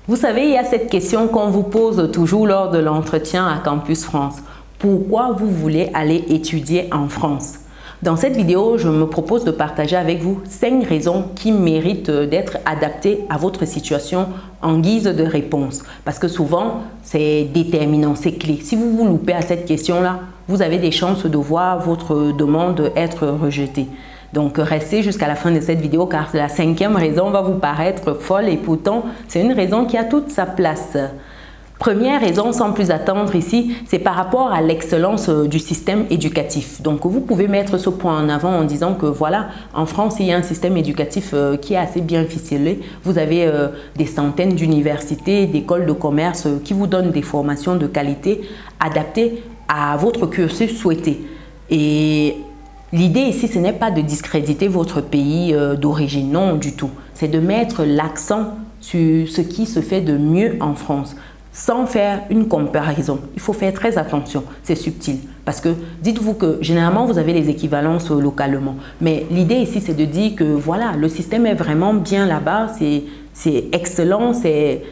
Vous savez, il y a cette question qu'on vous pose toujours lors de l'entretien à Campus France. Pourquoi vous voulez aller étudier en France? Dans cette vidéo, je me propose de partager avec vous 5 raisons qui méritent d'être adaptées à votre situation en guise de réponse. Parce que souvent, c'est déterminant, c'est clé. Si vous vous loupez à cette question-là, vous avez des chances de voir votre demande être rejetée. Donc, restez jusqu'à la fin de cette vidéo car la 5e raison va vous paraître folle et pourtant, c'est une raison qui a toute sa place. Première raison, sans plus attendre ici, c'est par rapport à l'excellence du système éducatif. Donc, vous pouvez mettre ce point en avant en disant que voilà, en France, il y a un système éducatif qui est assez bien ficelé. Vous avez des centaines d'universités, d'écoles de commerce qui vous donnent des formations de qualité adaptées à votre cursus souhaité. Et l'idée ici, ce n'est pas de discréditer votre pays d'origine, non du tout. C'est de mettre l'accent sur ce qui se fait de mieux en France, sans faire une comparaison. Il faut faire très attention, c'est subtil. Parce que dites-vous que généralement, vous avez les équivalences localement. Mais l'idée ici, c'est de dire que voilà, le système est vraiment bien là-bas, c'est excellent,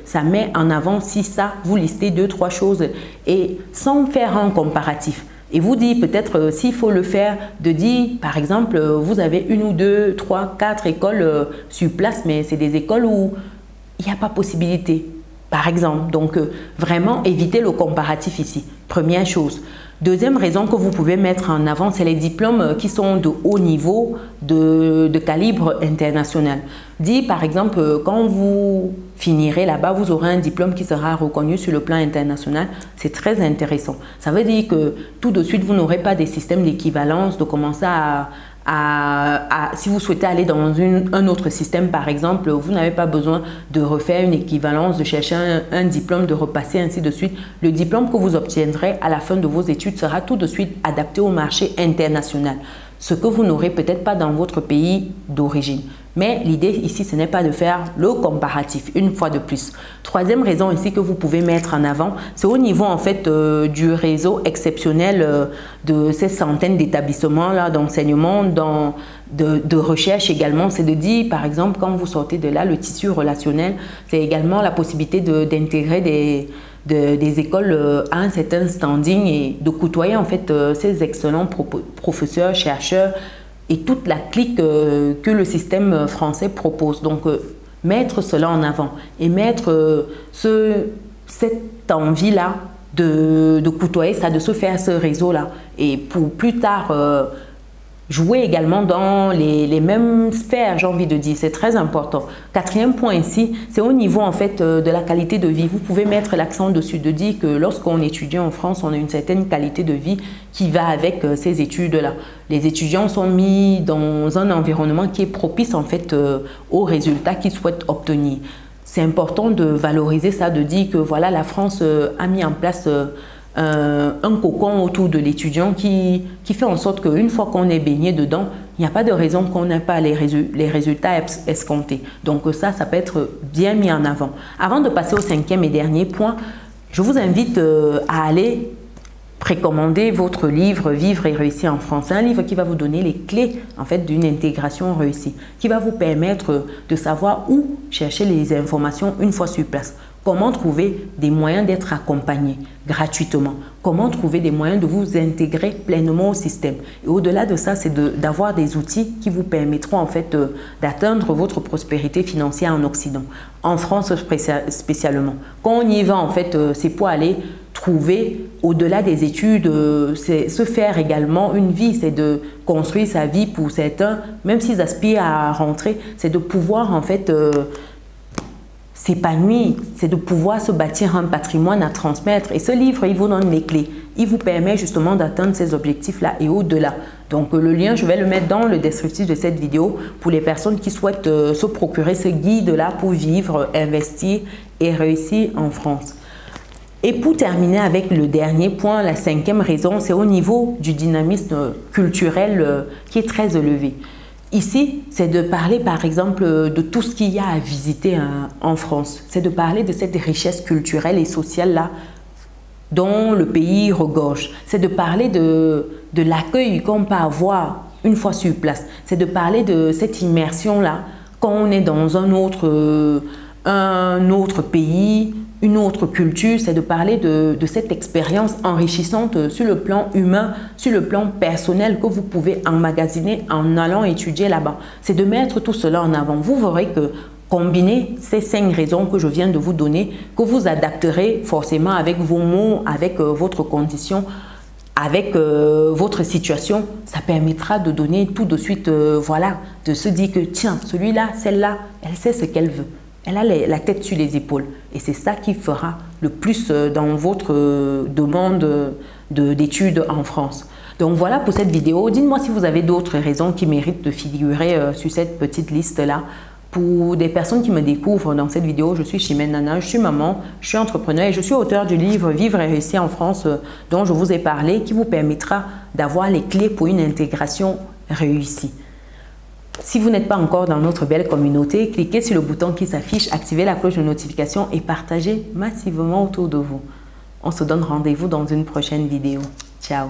ça met en avant si ça, vous listez 2-3 choses et sans faire un comparatif. Et vous dites peut-être s'il faut le faire, de dire par exemple, vous avez 1 ou 2, 3, 4 écoles sur place, mais c'est des écoles où il n'y a pas possibilité. Par exemple, donc vraiment évitez le comparatif ici, première chose. Deuxième raison que vous pouvez mettre en avant, c'est les diplômes qui sont de haut niveau, de calibre international. Dit par exemple, quand vous finirez là-bas, vous aurez un diplôme qui sera reconnu sur le plan international. C'est très intéressant. Ça veut dire que tout de suite, vous n'aurez pas des systèmes d'équivalence, de commencer si vous souhaitez aller dans un autre système, par exemple, vous n'avez pas besoin de refaire une équivalence, de chercher un diplôme, de repasser, ainsi de suite. Le diplôme que vous obtiendrez à la fin de vos études sera tout de suite adapté au marché international, ce que vous n'aurez peut-être pas dans votre pays d'origine. Mais l'idée ici, ce n'est pas de faire le comparatif, une fois de plus. Troisième raison ici que vous pouvez mettre en avant, c'est au niveau en fait du réseau exceptionnel de ces centaines d'établissements d'enseignement, de recherche également. C'est de dire, par exemple, quand vous sortez de là, le tissu relationnel, c'est également la possibilité d'intégrer des écoles à un certain standing et de côtoyer en fait ces excellents professeurs, chercheurs, et toute la clique que le système français propose. Donc, mettre cela en avant et mettre cette envie-là de côtoyer ça, de se faire ce réseau-là. Et pour plus tard, jouer également dans les mêmes sphères, j'ai envie de dire, c'est très important. Quatrième point ici, c'est au niveau en fait de la qualité de vie. Vous pouvez mettre l'accent dessus, de dire que lorsqu'on étudie en France, on a une certaine qualité de vie qui va avec ces études-là. Les étudiants sont mis dans un environnement qui est propice en fait aux résultats qu'ils souhaitent obtenir. C'est important de valoriser ça, de dire que voilà, la France a mis en place un cocon autour de l'étudiant qui fait en sorte qu'une fois qu'on est baigné dedans, il n'y a pas de raison qu'on n'ait pas les résultats escomptés. Donc ça peut être bien mis en avant. Avant de passer au 5e et dernier point, je vous invite à aller précommander votre livre « Vivre et réussir en France ». C'est un livre qui va vous donner les clés en fait, d'une intégration réussie, qui va vous permettre de savoir où chercher les informations une fois sur place. Comment trouver des moyens d'être accompagné gratuitement? Comment trouver des moyens de vous intégrer pleinement au système? Et au-delà de ça, c'est d'avoir des outils qui vous permettront en fait d'atteindre votre prospérité financière en Occident, en France spécialement. Quand on y va, en fait, c'est pour aller trouver au-delà des études, c'est se faire également une vie, c'est de construire sa vie pour certains, même s'ils aspirent à rentrer, c'est de pouvoir en fait s'épanouir, c'est de pouvoir se bâtir un patrimoine à transmettre. Et ce livre, il vous donne les clés. Il vous permet justement d'atteindre ces objectifs-là et au-delà. Donc, le lien, je vais le mettre dans le descriptif de cette vidéo pour les personnes qui souhaitent se procurer ce guide-là pour vivre, investir et réussir en France. Et pour terminer avec le dernier point, la 5e raison, c'est au niveau du dynamisme culturel qui est très élevé. Ici, c'est de parler par exemple de tout ce qu'il y a à visiter en France. C'est de parler de cette richesse culturelle et sociale-là dont le pays regorge. C'est de parler de l'accueil qu'on peut avoir une fois sur place. C'est de parler de cette immersion-là quand on est dans un autre un autre pays, une autre culture, c'est de parler de cette expérience enrichissante sur le plan humain, sur le plan personnel que vous pouvez emmagasiner en allant étudier là-bas. C'est de mettre tout cela en avant. Vous verrez que combiner ces 5 raisons que je viens de vous donner, que vous adapterez forcément avec vos mots, avec votre condition, avec votre situation, ça permettra de donner tout de suite, voilà, de se dire que tiens, celui-là, celle-là, elle sait ce qu'elle veut. Elle a la tête sur les épaules. Et c'est ça qui fera le plus dans votre demande d'études en France. Donc voilà pour cette vidéo. Dites-moi si vous avez d'autres raisons qui méritent de figurer sur cette petite liste-là. Pour des personnes qui me découvrent dans cette vidéo, je suis Chimène Nana, je suis maman, je suis entrepreneur et je suis auteur du livre Vivre et réussir en France dont je vous ai parlé, qui vous permettra d'avoir les clés pour une intégration réussie. Si vous n'êtes pas encore dans notre belle communauté, cliquez sur le bouton qui s'affiche, activez la cloche de notification et partagez massivement autour de vous. On se donne rendez-vous dans une prochaine vidéo. Ciao!